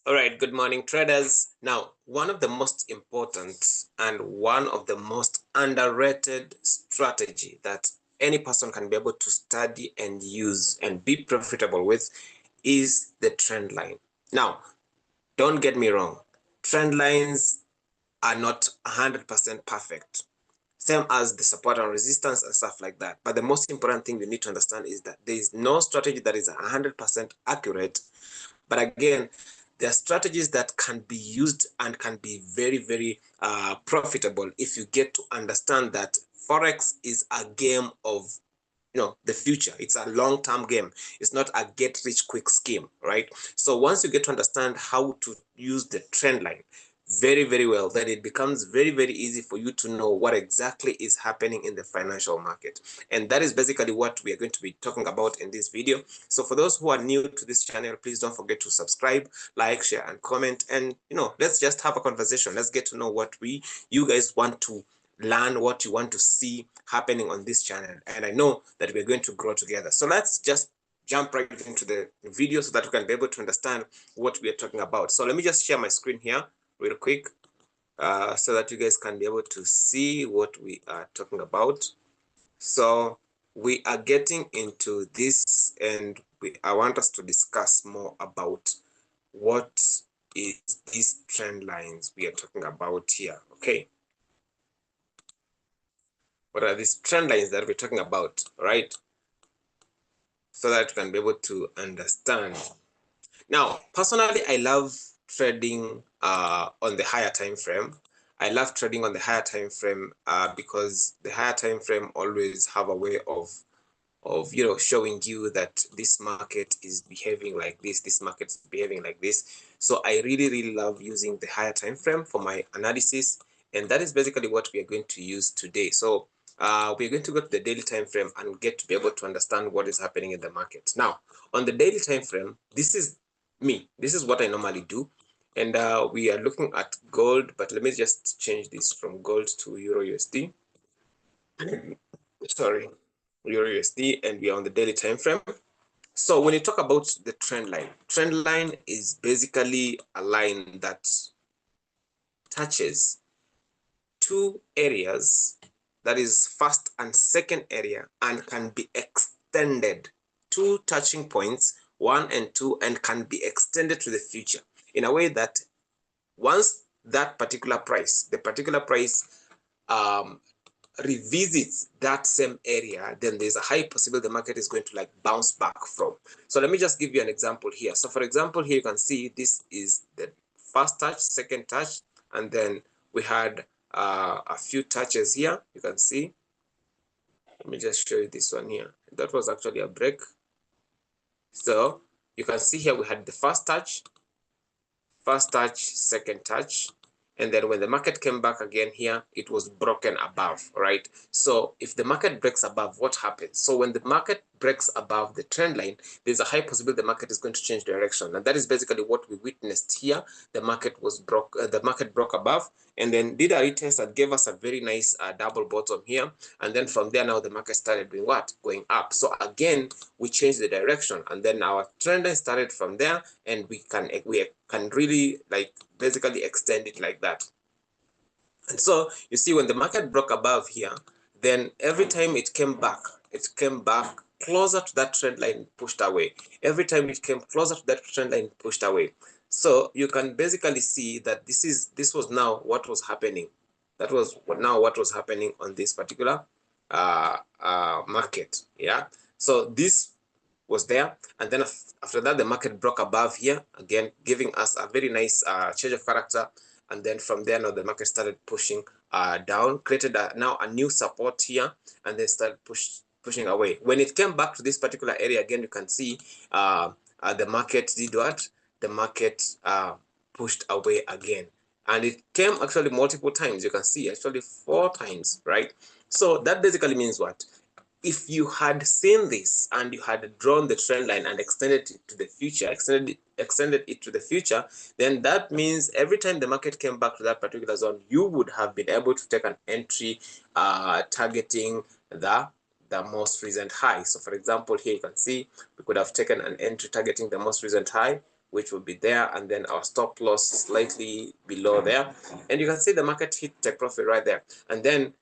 All right, good morning, traders. Now, one of the most important and one of the most underrated strategy that any person can be able to study and use and be profitable with is the trend line. Now, don't get me wrong, trend lines are not 100% perfect, same as the support and resistance and stuff like that. But the most important thing you need to understand is that there is no strategy that is 100% accurate. But again, there are strategies that can be used and can be very, very profitable if you get to understand that Forex is a game of the future. It's a long-term game. It's not a get-rich-quick scheme, right? So once you get to understand how to use the trend line very, very well, then it becomes very, very easy for you to know what exactly is happening in the financial market. And that is basically what we are going to be talking about in this video. So for those who are new to this channel, please don't forget to subscribe, like, share, and comment. And let's just have a conversation. Let's get to know what you guys want to learn, what you want to see happening on this channel. And I know that we're going to grow together. So let's just jump right into the video so that we can be able to understand what we are talking about. So let me just share my screen here real quick so that you guys can be able to see what we are talking about. So we are getting into this, and I want us to discuss more about what is these trend lines we are talking about here. Okay, what are these trend lines that we're talking about, right? So that you can be able to understand. Now, personally, I love trading on the higher time frame. I love trading on the higher time frame because the higher time frame always have a way of showing you that this market is behaving like this market is behaving like this. So I really, really love using the higher time frame for my analysis, and that is basically what we are going to use today. So we're going to go to the daily time frame and get to be able to understand what is happening in the market. Now, on the daily time frame, this is me. This is what I normally do. And we are looking at gold, but let me just change this from gold to Euro USD. Sorry, Euro USD, and we are on the daily time frame. So when you talk about the trend line is basically a line that touches two areas, that is first and second area, and can be extended. Two touching points, 1 and 2, and can be extended to the future in a way that once that particular price, the particular price revisits that same area, then there's a high possibility the market is going to bounce back from. So let me just give you an example here. So for example, here you can see this is the first touch, second touch, and then we had a few touches here. You can see. Let me just show you this one here. That was actually a break. So you can see here we had the first touch, second touch, and then when the market came back again here, it was broken above, right? So if the market breaks above, what happens? So when the market breaks above the trend line, there's a high possibility the market is going to change direction, and that is basically what we witnessed here. The market broke above, and then did a retest and gave us a very nice double bottom here, and then from there now the market started doing what? Going up. So again, we changed the direction, and then our trend line started from there, and we can really basically extend it like that. And so you see, when the market broke above here, then every time it came back closer to that trend line, pushed away. Every time it came closer to that trend line, pushed away. So you can basically see that this was now what was happening. That was now what was happening on this particular market. Yeah. So this was there, and then after that the market broke above here again, giving us a very nice change of character, and then from there now the market started pushing down, created now a new support here, and then started pushing away. When it came back to this particular area again, you can see the market did what? The market pushed away again, and it came actually multiple times. You can see actually 4 times, right? So that basically means what? If you had seen this and you had drawn the trend line and extended it to the future, then that means every time the market came back to that particular zone, you would have been able to take an entry targeting the most recent high. So for example, here you can see we could have taken an entry targeting the most recent high. which will be there, and then our stop loss slightly below there. And you can see the market hit take profit right there, and then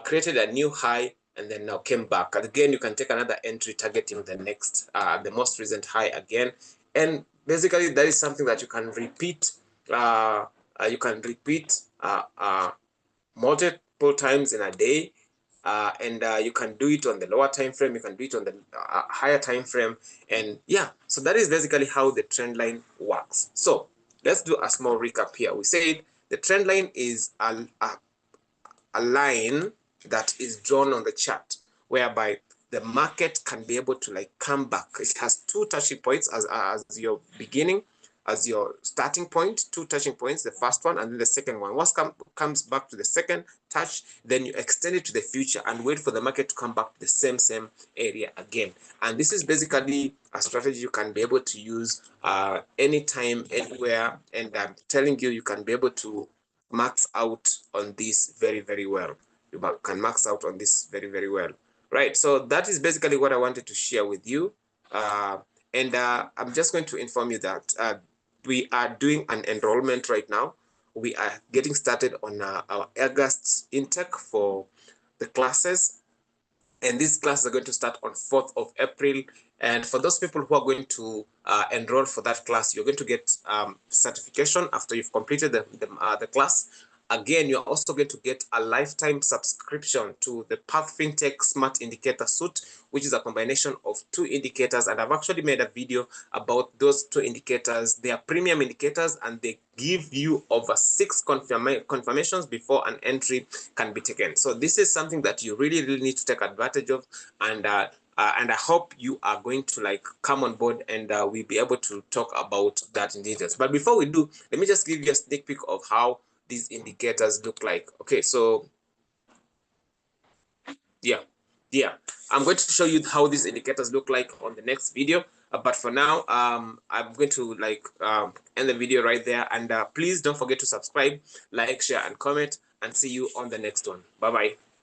created a new high, and then now came back. And again, you can take another entry targeting the next, the most recent high again. And basically, that is something that you can repeat. You can repeat multiple times in a day, and you can do it on the lower time frame, you can do it on the higher time frame. And yeah, so that is basically how the trend line works. So let's do a small recap here. We said the trend line is a line that is drawn on the chart, whereby the market can be able to like come back. It has two touching points as your beginning, as your starting point, two touching points, the first one and then the second one. Once comes back to the second touch, then you extend it to the future and wait for the market to come back to the same area again. And this is basically a strategy you can be able to use anytime, anywhere. And I'm telling you, you can be able to max out on this very well. You can max out on this very well, right? So that is basically what I wanted to share with you. And I'm just going to inform you that we are doing an enrollment right now. We are getting started on our August intake for the classes, and these classes are going to start on 4th of April. And for those people who are going to enroll for that class, you're going to get certification after you've completed the class. Again, you're also going to get a lifetime subscription to the Path FinTech Smart Indicator Suite, which is a combination of two indicators. And I've actually made a video about those two indicators. They are premium indicators, and they give you over 6 confirmations before an entry can be taken. So this is something that you really need to take advantage of. And I hope you are going to like come on board, and we'll be able to talk about that in details. But before we do, let me just give you a sneak peek of how these indicators look like. Okay, so yeah, I'm going to show you how these indicators look like on the next video. But for now, I'm going to like end the video right there. And please don't forget to subscribe, like, share, and comment. And see you on the next one. Bye bye.